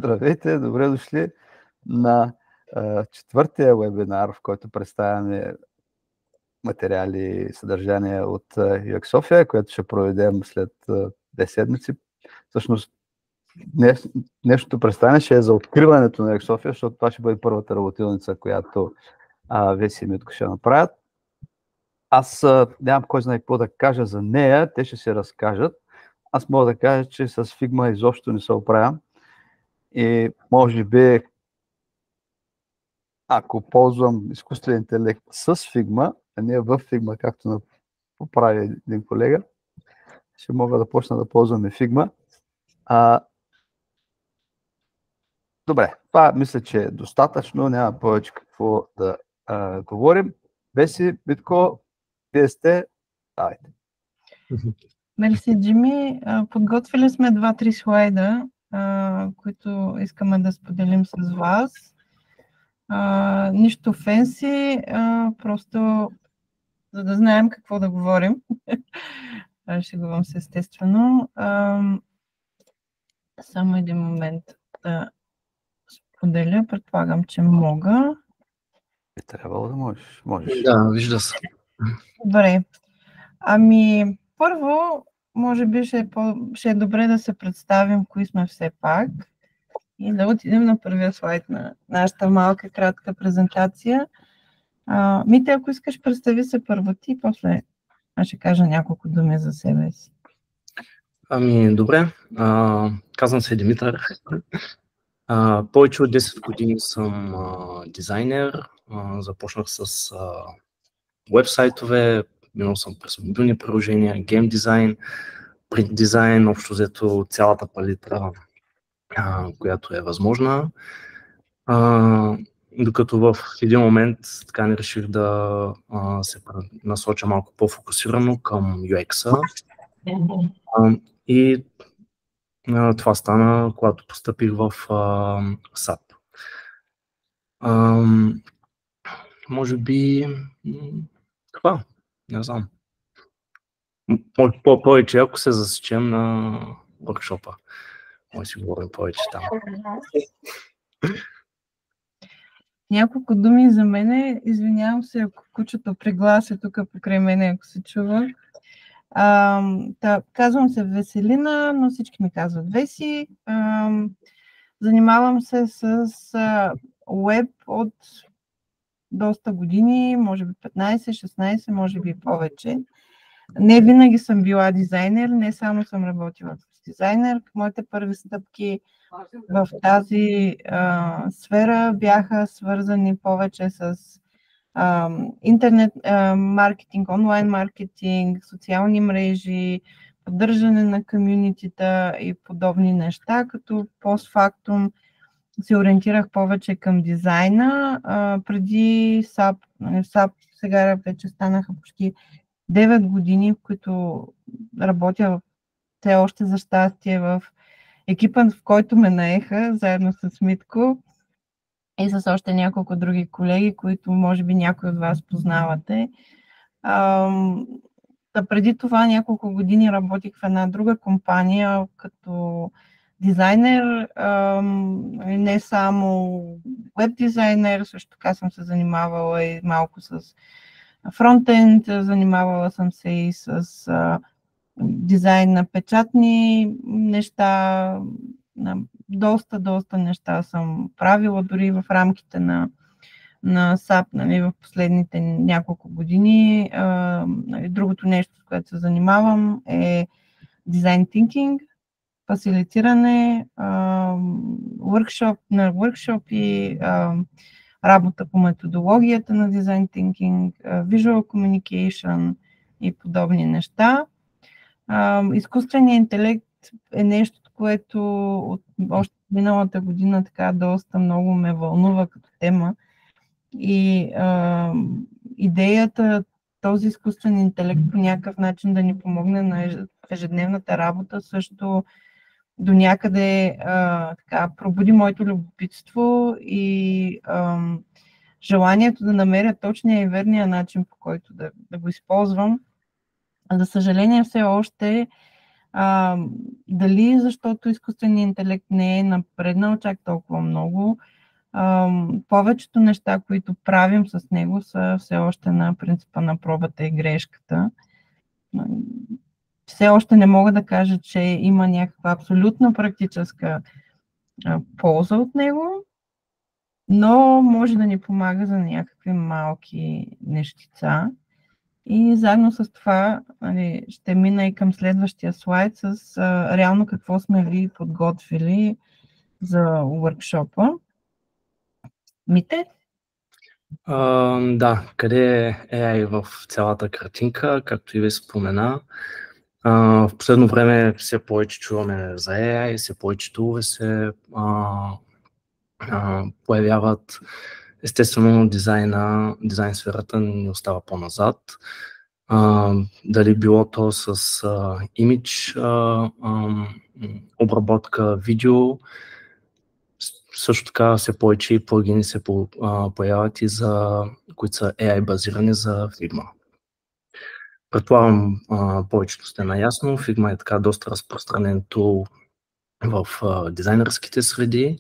Здравейте, добре дошли на четвъртия вебинар, в който представяме материали и съдържание от UX София, което ще проведем след 2 седмици. Всъщност, днешното представяне ще е за откриването на UX София, защото това ще бъде първата работилница, която Веси и Митко ще направят. Аз нямам кой знае какво да кажа за нея, те ще се разкажат. Аз мога да кажа, че с Figma изобщо не се оправям. И може би, ако ползвам изкуствен интелект с Figma, а не в Figma, както поправи един колега, ще мога да почна да ползвам и Figma. Добре, това мисля, че е достатъчно, няма повече какво да говорим. Веси, Митко, вие сте, давайте. Мерси, Джими. Подготвили сме 2-3 слайда, които искаме да споделим с вас. Нищо фенси, просто за да знаем какво да говорим. Шегувам се естествено. Само един момент да споделя, предполагам, че мога. Трябвало да можеш. Да, вижда се. Добре. Първо, може би ще е добре да се представим кои сме все пак и да отидем на първия слайд на нашата малка, кратка презентация. Мите, ако искаш, представи се първо ти, после аз ще кажа няколко думи за себе си. Добре. Казвам се Димитър. Повече от 10 години съм дизайнер. Започнах с уебсайтове, минал съм през мобилни приложения, гейм дизайн, принт дизайн, общо взето цялата палитра, която е възможна. Докато в един момент така не реших да се насоча малко по-фокусирано към UX-а. И това стана, когато постъпих в SAP. Може би това, не знам. Може повече, ако се засечем на workshop-а. Може си говорим повече там. Няколко думи за мене. Извинявам се, ако кучето приглася тук покрай мене, ако се чува. Казвам се Веселина, но всички ми казват Веси. Занимавам се с уеб от доста години, може би 15-16, може би повече. Не винаги съм била дизайнер, не само съм работила с дизайнер. Моите първи стъпки в тази сфера бяха свързани повече с интернет маркетинг, онлайн маркетинг, социални мрежи, поддържане на комюнитита и подобни неща, като постфактум се ориентирах повече към дизайна. Преди SAP, SAP сега вече станаха почти 9 години, в които работя все още за щастие в екипа, в който ме наеха, заедно с Митко и с още няколко други колеги, които може би някои от вас познавате. Преди това няколко години работих в една друга компания като дизайнер, не само веб дизайнер, също така съм се занимавала и малко с фронтенд, занимавала съм се и с дизайн на печатни неща, доста неща съм правила, дори в рамките на SAP, нали, в последните няколко години. Другото нещо, с което се занимавам, е дизайн thinking, фасилитиране, workshop-и, работа по методологията на дизайн thinking, visual communication и подобни неща. Изкуственият интелект е нещо, което още миналата година така доста много ме вълнува като тема. И идеята този изкуствен интелект по някакъв начин да ни помогне на ежедневната работа също до някъде така пробуди моето любопитство и желанието да намеря точния и верния начин, по който да го използвам. За съжаление, все още Дали защото изкуственият интелект не е напреднал чак толкова много, повечето неща, които правим с него, са все още на принципа на пробата и грешката. Все още не мога да кажа, че има някаква абсолютно практическа полза от него, но може да ни помага за някакви малки нещица. И заедно с това ще мина и към следващия слайд с реално какво сме ви подготвили за workshop-а. Мите? Да, къде е AI в цялата картинка, както и ви спомена. В последно време все повече чуваме за AI, все повече тулове се появяват. Естествено, дизайн сферата не остава по-назад. Дали било то с имидж, обработка, видео, също така все повече и плагини се появяват и които са AI базирани за Figma. Предполагам, повечето сте наясно. Figma е така доста разпространен тул в дизайнерските среди,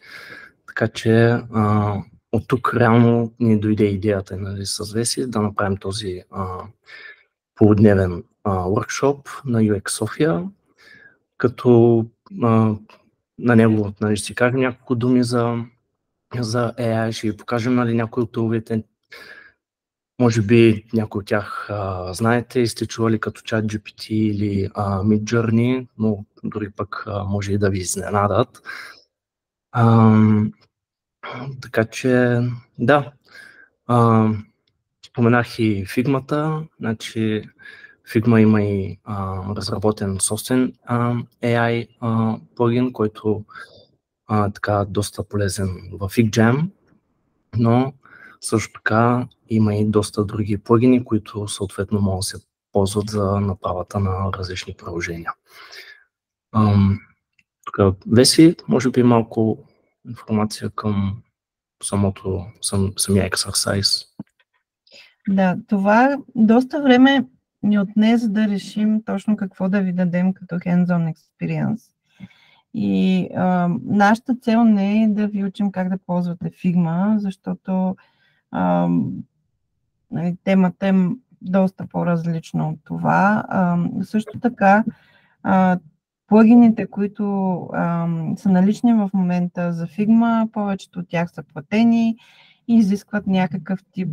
така че от тук реално ни дойде идеята с Веси да направим този полудневен workshop на UX София, като на него ще си кажем няколко думи за AI, ще ви покажем някои от туловете. Може би някои от тях знаете и сте чували като ChatGPT или Midjourney, но дори пък може и да ви изненадат. Така че, да. Споменах и Figma-та. Значи, Figma има и разработен собствен AI плагин, който така доста полезен в FigJam, но също така има и доста други плагини, които съответно могат да се ползват за направата на различни приложения. Веси, може би малко информация към самия exercise. Да, това доста време ни отне, за да решим точно какво да ви дадем като hands-on experience. И нашата цел не е да ви учим как да ползвате Figma, защото темата е доста по-различна от това. Също така, плагините, които са налични в момента за Figma, повечето от тях са платени и изискват някакъв тип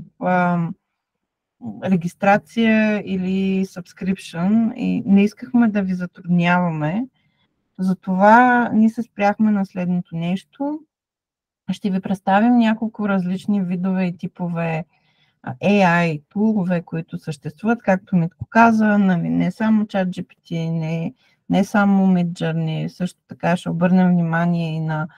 регистрация или subscription и не искахме да ви затрудняваме. Затова ние се спряхме на следното нещо. Ще ви представим няколко различни видове и типове AI тулове, които съществуват, както Митко каза, не само ChatGPT, не само Midjourney, също така ще обърнем внимание и на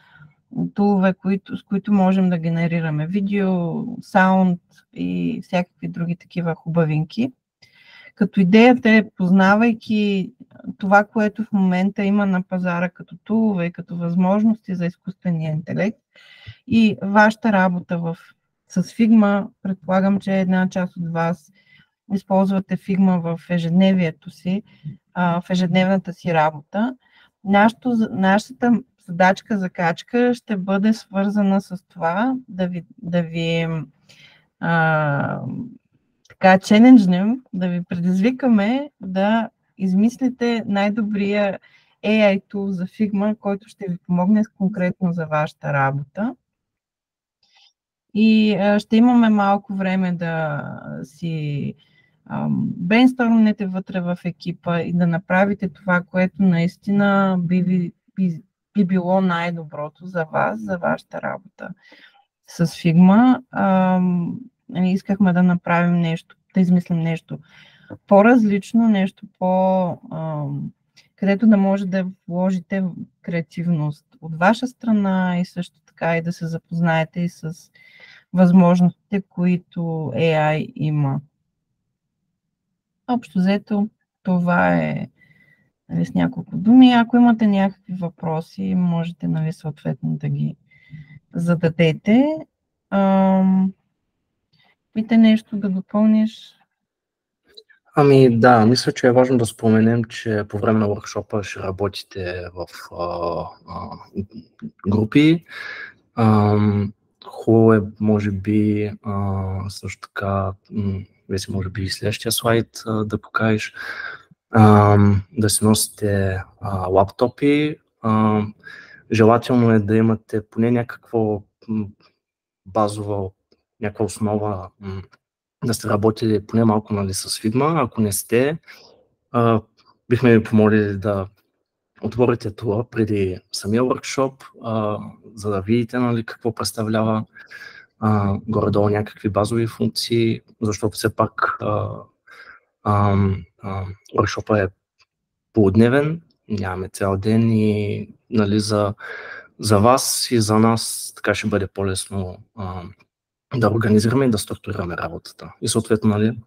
тулове, с които можем да генерираме видео, саунд и всякакви други такива хубавинки. Като идеята е, познавайки това, което в момента има на пазара като тулове, като възможности за изкуствения интелект и вашата работа с Figma, предполагам, че една част от вас използвате Figma в ежедневието си, в ежедневната си работа. Нашата задачка за качка ще бъде свързана с това да ви така челенджнем, да ви предизвикаме да измислите най-добрия AI tool за Figma, който ще ви помогне конкретно за вашата работа. И ще имаме малко време да си брейнстормнете вътре в екипа и да направите това, което наистина би било най-доброто за вас, за вашата работа с Figma. Искахме да направим нещо, да измислим нещо по-различно, нещо където да може да вложите креативност от ваша страна и също така и да се запознаете и с възможностите, които AI има. Общо взето, това е с няколко думи. Ако имате някакви въпроси, можете съответно да ги зададете. Питай нещо да допълниш? Ами да, мисля, че е важно да споменем, че по време на workshop ще работите в групи. Хубаво е, може би, също така, веси, може би и следващия слайд да покажеш, да си носите лаптопи. Желателно е да имате поне някаква базова, някаква основа, да сте работили поне малко, нали, с Figma. Ако не сте, бихме ви помолили да отворите това преди самия workshop, за да видите, нали, какво представлява горе-долу някакви базови функции, защото все пак workshop е полудневен, нямаме цял ден и, нали, за вас и за нас така ще бъде по-лесно да организираме и да структурираме работата. И съответно, нали,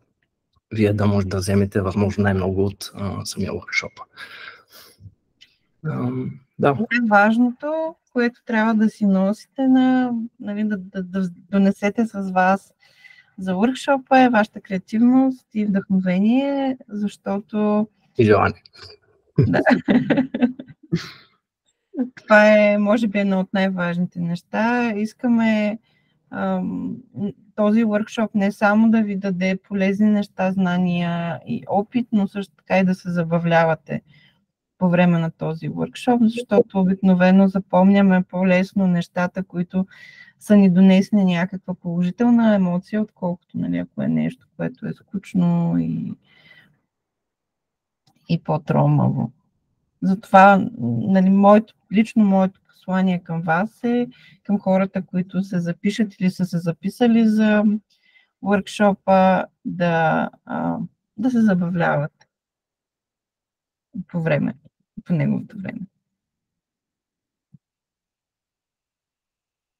вие да може да вземете възможно най-много от самия workshop. Да. Важното, което трябва да си носите, нали, да донесете с вас за workshop, е вашата креативност и вдъхновение, защото... И желание. Да. Това е, може би, едно от най-важните неща. Искаме този workshop не само да ви даде полезни неща, знания и опит, но също така и да се забавлявате по време на този workshop, защото обикновено запомняме по-лесно нещата, които са ни донесли някаква положителна емоция, отколкото, нали, ако е нещо, което е скучно и по-тромаво. Затова, нали, лично моето послание към вас е, към хората, които се запишат или са се записали за workshop-а, да се забавляват по неговото време.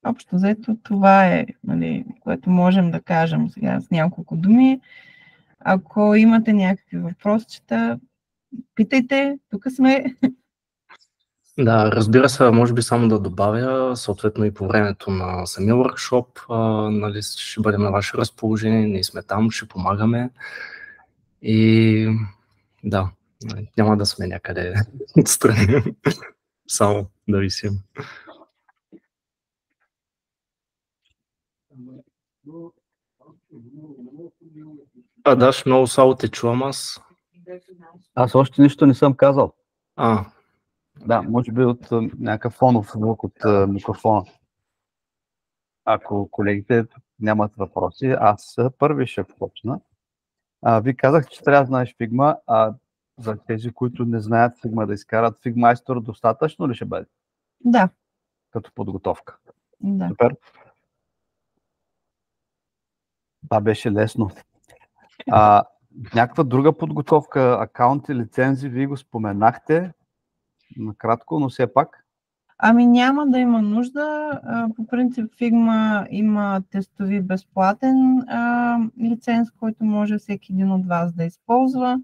Общо взето това е, нали, което можем да кажем сега с няколко думи. Ако имате някакви въпросчета, питайте, тук сме. Да, разбира се, може би само да добавя, съответно и по времето на самия workshop, нали, ще бъдем на ваше разположение, ние сме там, ще помагаме и да, няма да сме някъде отстрани, само да висим. Даш, много слабо те чувам аз. Аз още нищо не съм казал. Да, може би от някакъв фонов звук от микрофона. Ако колегите нямат въпроси, аз първи ще почна. Ви казах, че трябва да знаеш Figma, за тези, които не знаят Figma, да изкарат Figmeister, достатъчно ли ще бъде? Да. Като подготовка. Да. Супер. Това беше лесно. Някаква друга подготовка, акаунти, лицензи, вие го споменахте накратко, но все пак. Ами няма да има нужда. По принцип Figma има тестови безплатен лиценз, който може всеки един от вас да използва.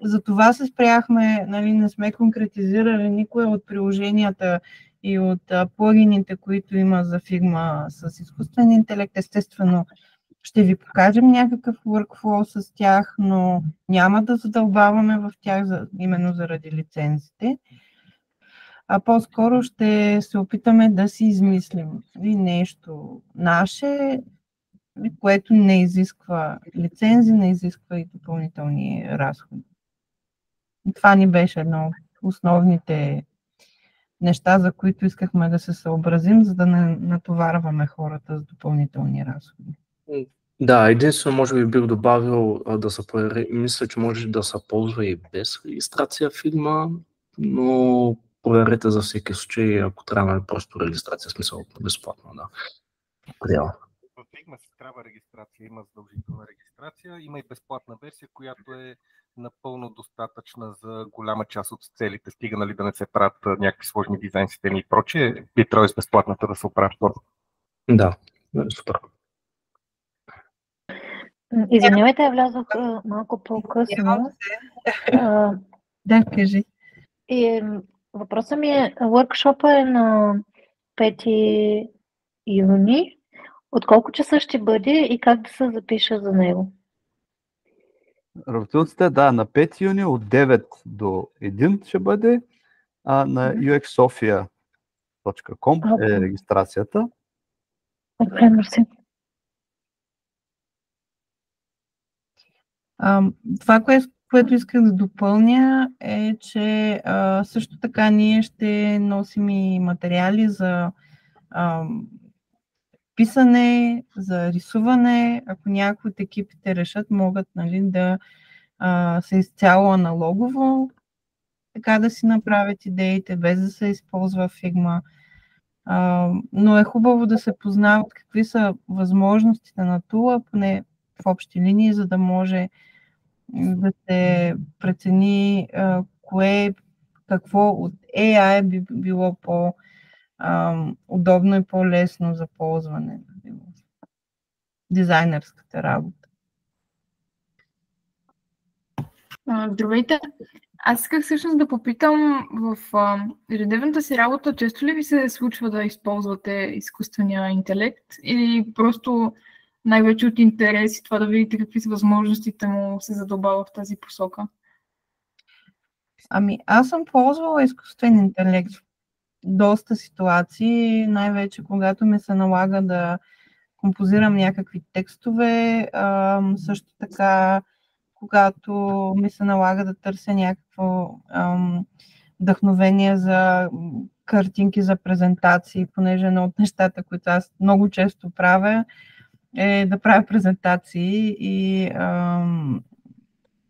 За това се спряхме, нали, не сме конкретизирали никое от приложенията и от плагините, които има за Figma с изкуствен интелект. Естествено, ще ви покажем някакъв workflow с тях, но няма да задълбаваме в тях именно заради лицензите. А по-скоро ще се опитаме да си измислим нещо наше, което не изисква лицензи, не изисква и допълнителни разходи. Това ни беше едно от основните неща, за които искахме да се съобразим, за да не натоварваме хората с допълнителни разходи. Да, единствено може би бих добавил мисля, че може да се ползва и без регистрация Figma, но проверете за всеки случай, ако трябва просто регистрация, смисъл безплатно, да. В Figma си трябва регистрация, има задължителна регистрация, има и безплатна версия, която е напълно достатъчна за голяма част от целите, стига, нали, да не се правят някакви сложни дизайн системи и прочее, би трябвало с безплатната да се оправят. Да, супер. Извинявайте, влязох малко по-късно. Да, кажи. Въпросът ми е, workshop е на 5 юни. От колко часа ще бъде и как да се запиша за него? Работилницата, да, на 5 юни от 9 до 1 ще бъде, а на uxsofia.com е регистрацията. Добре, мерси. Това, което исках да допълня е, че също така ние ще носим и материали за писане, за рисуване. Ако някои от екипите решат, могат, нали, да са изцяло аналогово, така да си направят идеите, без да се използва Figma. Но е хубаво да се познават какви са възможностите на тула, поне в общи линии, за да може да се прецени какво от AI би било по-удобно и по-лесно за ползване в дизайнерската работа. Здравейте! Аз исках всъщност да попитам, в ежедневната си работа често ли ви се случва да използвате изкуствения интелект или просто най-вече от интерес и това да видите какви са възможностите му се задълбава в тази посока? Аз съм ползвала изкуствен интелект в доста ситуации, най-вече когато ми се налага да композирам някакви текстове, също така когато ми се налага да търся някакво вдъхновение за картинки, за презентации, понеже едно от нещата, които аз много често правя, е да правя презентации и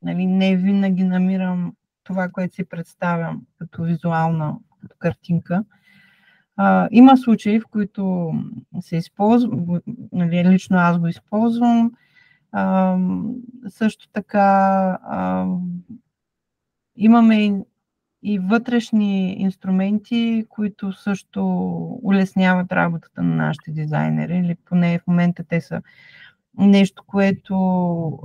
нали, не винаги намирам това, което си представям като визуална като картинка. Има случаи, в които се използва, нали, лично аз го използвам. Също така имаме и вътрешни инструменти, които също улесняват работата на нашите дизайнери, или поне в момента те са нещо, което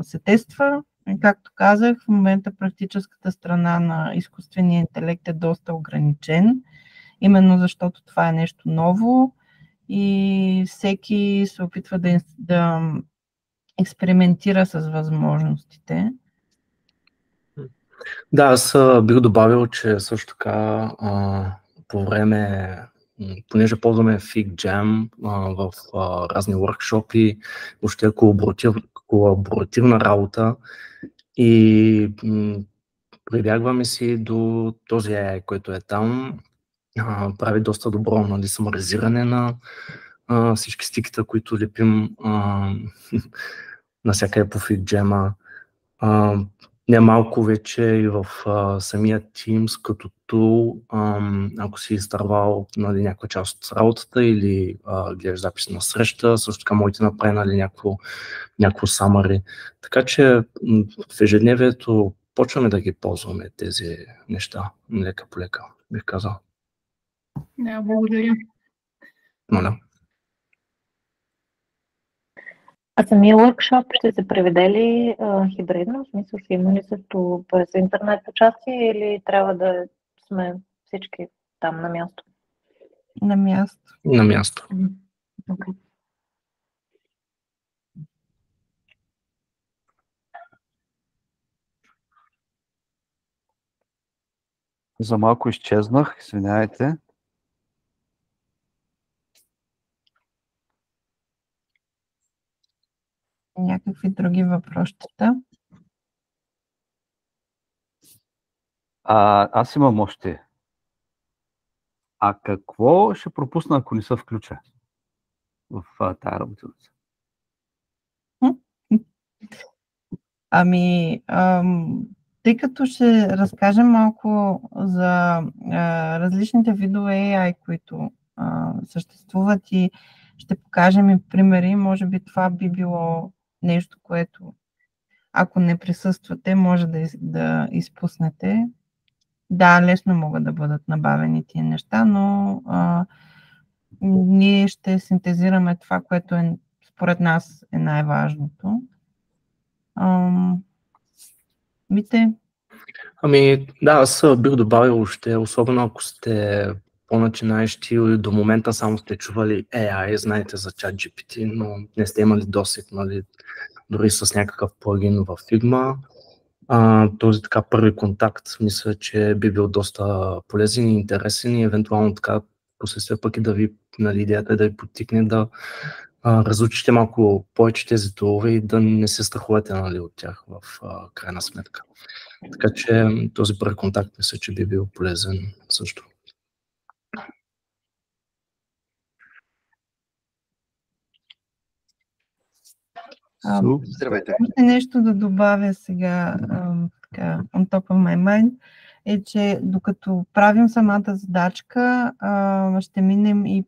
се тества. Както казах, в момента практическата страна на изкуствения интелект е доста ограничен, именно защото това е нещо ново и всеки се опитва да експериментира с възможностите. Да, аз бих добавил, че също така по време, понеже ползваме FigJam в разни workshop-и, въобще колаборативна работа и прибягваме си до този AI, който е там, прави доста добро, нали, самаризиране на всички стикета, които лепим навсякъде по FigJam-а. Немалко вече и в самия Teams като tool, ако си изтървал, нали, някаква част от работата или гледаш запис на среща, също така можете да направи, нали, някакво summary. Така че в ежедневието почваме да ги ползваме тези неща, лека по лека, бих казал. Да, благодаря. Моля. А самия workshop ще се преведе ли хибридно? В смисъл, ще има ли също през интернет участие или трябва да сме всички там на място? На място. На място. Okay. За малко изчезнах, извинявайте. Някакви други въпросчета? Аз имам още. Какво ще пропусна, ако не се включа в тая работилница? Тъй като ще разкажем малко за различните видове AI, които съществуват и ще покажем и примери, може би това би било нещо, което ако не присъствате, може да изпуснете. Да, лесно могат да бъдат набавени тия неща, но ние ще синтезираме това, което според нас е най-важното. Мите? Да, аз бих добавил още, особено ако сте по-начинаещи или до момента само сте чували AI, знаете за ChatGPT, но не сте имали досег, нали, дори с някакъв плагин в Figma. Този така първи контакт мисля, че би бил доста полезен и интересен и евентуално така последствие пък и да ви, нали, идеята е да ви подтикне да разучите малко повече тези тулове и да не се страхувате, нали, от тях в крайна сметка. Така че този първи контакт мисля, че би бил полезен също. Здравейте. Още нещо да добавя сега, така, on top of my mind, е, че докато правим самата задачка, ще минем и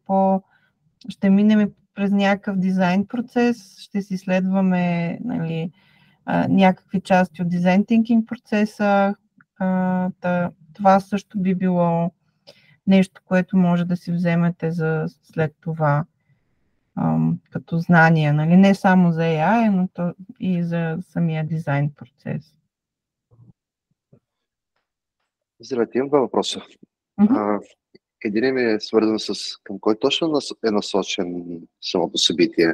през някакъв дизайн процес, ще си следваме, нали, някакви части от дизайн thinking процеса. Това също би било нещо, което може да си вземете за след това като знание, нали? Не само за AI, но и за самия дизайн процес. Здравейте, имам два въпроса. Един ми е свързан с към кой точно е насочен самото събитие?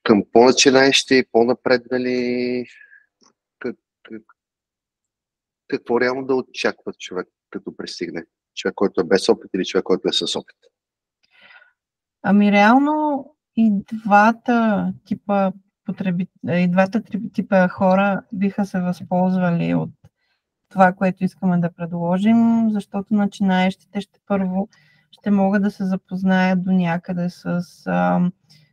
Към по-начинаещи, по-напреднали? Какво реално да очаква човек, като пристигне? Човек, който е без опит или човек, който е с опит? Ами реално и двата типа хора биха се възползвали от това, което искаме да предложим, защото начинаещите ще могат да се запознаят до някъде с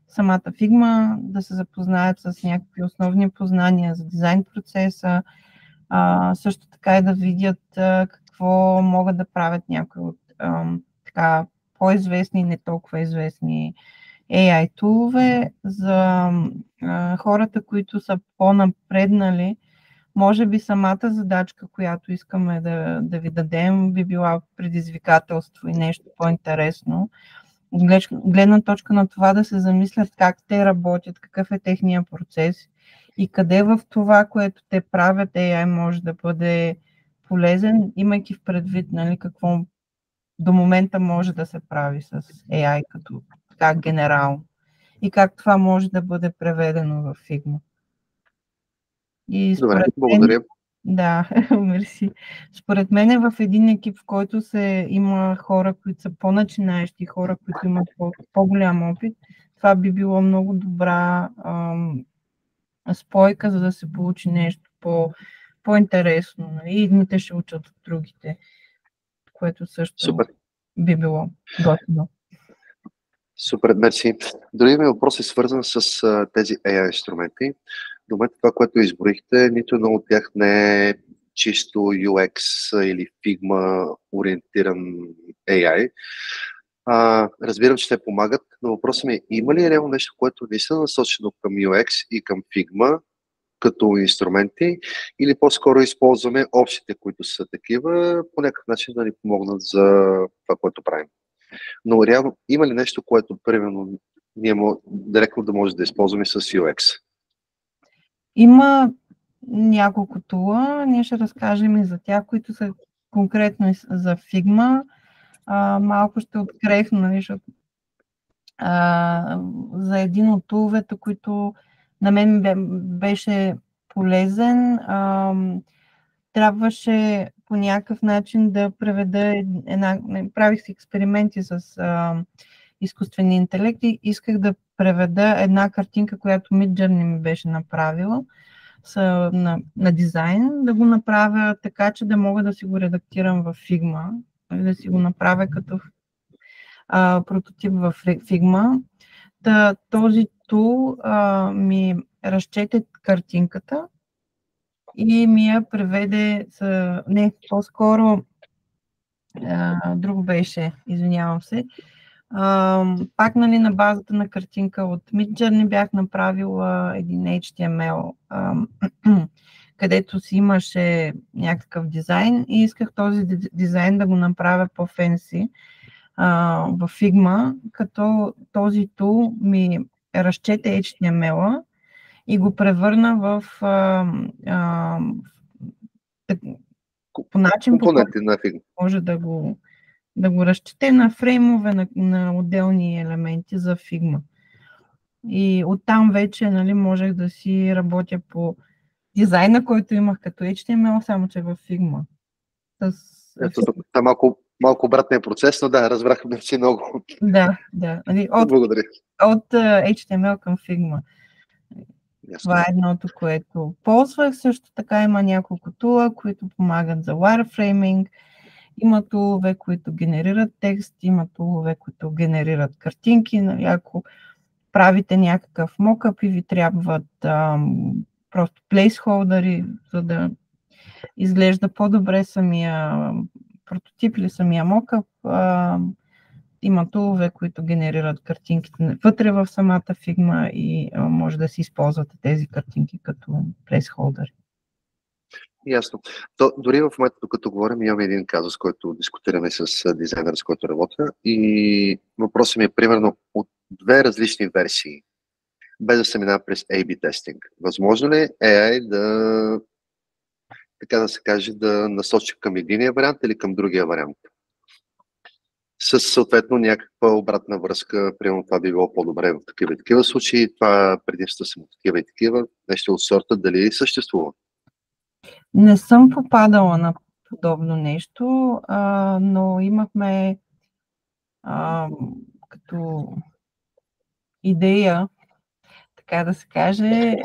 самата Figma, да се запознаят с някакви основни познания за дизайн процеса, също така и да видят какво могат да правят някои от така по-известни и не толкова известни AI тулове. За хората, които са по-напреднали, може би самата задачка, която искаме да ви дадем, би била предизвикателство и нещо по-интересно. Гледна точка на това да се замислят как те работят, какъв е техния процес и къде в това, което те правят, AI може да бъде полезен, имайки в предвид, нали, какво до момента може да се прави с AI като как генерално и как това може да бъде преведено в Figma. И добре, благодаря. Да, мерси. Според мен е в един екип, в който има хора, които са по-начинаещи, хора, които имат по-голям опит, това би било много добра спойка, за да се получи нещо по-интересно. И едните ще учат от другите, което също Супер. Би било готино. Супер, мерси. Другият ми въпрос е свързан с тези AI инструменти. До момента това, което изборихте, нито едно от тях не е чисто UX или Figma ориентиран AI. Разбирам, че те помагат, но въпросът ми е, има ли реално нещо, което не са насочено към UX и към Figma като инструменти, или по-скоро използваме общите, които са такива, по някакъв начин да ни помогнат за това, което правим. Но реално има ли нещо, което примерно ние директно да може да използваме с UX? Има няколко тула, ние ще разкажем и за тях, които са конкретно за Figma. Малко ще открехна, защото за един от туловете, които на мен беше полезен, трябваше по някакъв начин да преведа правих си експерименти с изкуствения интелект и исках да преведа една картинка, която Midjourney ми беше направила на дизайн, да го направя така, че да мога да си го редактирам в Figma, да си го направя като прототип в Figma. Този тул ми разчете картинката и ми я преведе, по-скоро друго беше, извинявам се. Пак, нали, на базата на картинка от Midjourney бях направила един HTML, където си имаше някакъв дизайн и исках този дизайн да го направя по-фенси в Figma, като този тул ми разчете HTML-а и го превърна в по начин, по който може да го разчете на фреймове на отделни елементи за Figma. И оттам вече, нали, можех да си работя по дизайна, който имах като HTML, само че в Figma. Това малко обратния процес, но да, разбрахме си много. Да. Нали, Благодаря. От HTML към Figma. Това е едното, което ползвах. Също така има няколко тула, които помагат за wireframing. Има тулове, които генерират текст, има тулове, които генерират картинки. Нали, ако правите някакъв мокъп и ви трябват просто плейсхолдъри, за да изглежда по-добре самия прототип или самия мокъп, има тулове, които генерират картинките вътре в самата Figma и може да си използвате тези картинки като плейсхолдъри. Ясно. Дори в момента, докато говорим, имаме един казус, който дискутираме с дизайнера, с който работя, и въпросът ми е примерно от две различни версии, без да се минава през A/B тестинг. Възможно ли AI да, така да се каже, да насочи към единия вариант или към другия вариант? С съответно някаква обратна връзка, примерно това би било по-добре в такива и такива случаи, това предимства са му такива и такива, нещо от сорта, дали съществува? Не съм попадала на подобно нещо, но имахме като идея, така да се каже,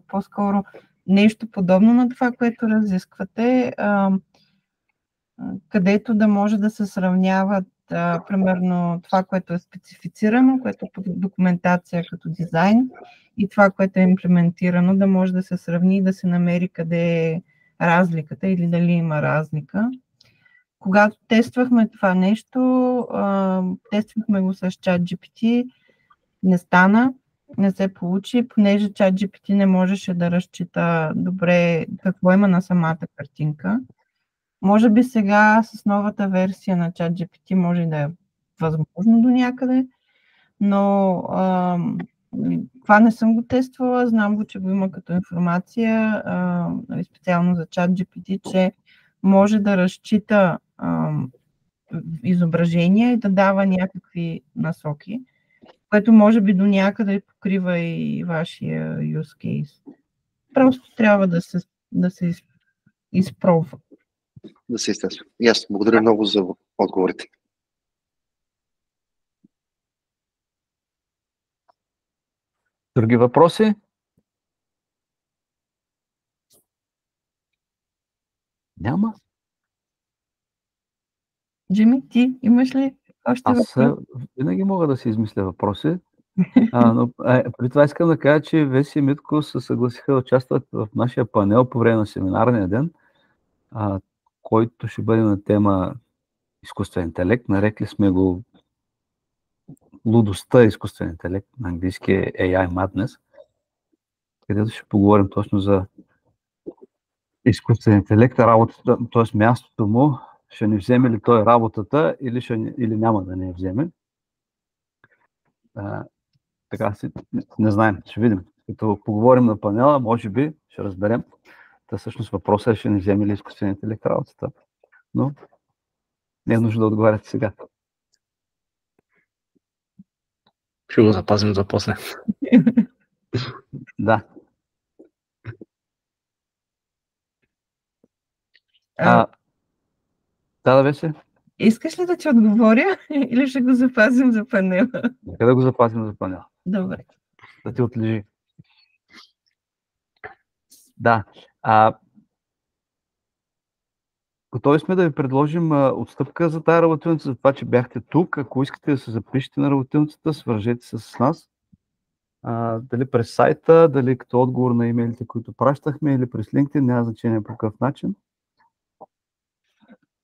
по-скоро нещо подобно на това, което разисквате, където да може да се сравняват примерно това, което е специфицирано, което е документация като дизайн, и това, което е имплементирано, да може да се сравни и да се намери къде е разликата или дали има разлика. Когато тествахме това нещо, тествахме го с ChatGPT, не стана, не се получи, понеже ChatGPT не можеше да разчита добре какво има на самата картинка. Може би сега с новата версия на ChatGPT може да е възможно до някъде, но това не съм го тествала, знам го, че го има като информация, специално за ChatGPT, че може да разчита изображения и да дава някакви насоки, което може би до някъде покрива и вашия use case. Просто трябва да се изпробва. Да се изтества. Ясно. Благодаря много за отговорите. Други въпроси? Няма. Джими, ти имаш ли още въпроси? Аз винаги мога да си измисля въпроси, но при това искам да кажа, че Веси и Митко се съгласиха да участват в нашия панел по време на семинарния ден, който ще бъде на тема изкуствен интелект. Нарекли сме го лудостта изкуствен интелект, на английски е AI Madness, където ще поговорим точно за изкуствен интелект, работата, т.е. мястото му, ще ни вземе ли той работата или няма да не я вземе. Така си, не знаем, ще видим. Като поговорим на панела, може би ще разберем. Та всъщност въпросът е, ще ни вземе ли изкуствен интелект работата. Но не е нужно да отговаряте сега. Ще го запазим за после. Да. Да беше. Искаш ли да ти отговоря или ще го запазим за панела? Нека да го запазим за панела. Добре. Да ти отлежи. Да. Готови сме да ви предложим отстъпка за тази работилница, за това, че бяхте тук. Ако искате да се запишете на работилницата, свържете се с нас. Дали през сайта, дали като отговор на имейлите, които пращахме, или през LinkedIn, няма значение по какъв начин,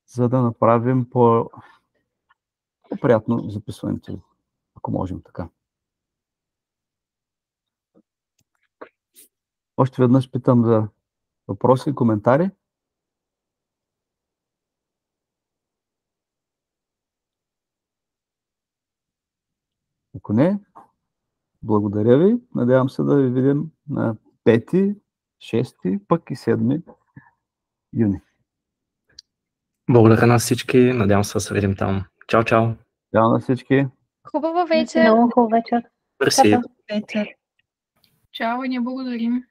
за да направим по-приятно записването, ако можем така. Още веднъж питам за въпроси и коментари. Ако не, благодаря ви. Надявам се да ви видим на 5, 6, пък и 7 юни. Благодаря на всички. Надявам се да се видим там. Чао, чао. Чао на всички. Хубава вечер. Много хубава вечер. Мерси. Чао. Вечер. Чао и ние благодарим.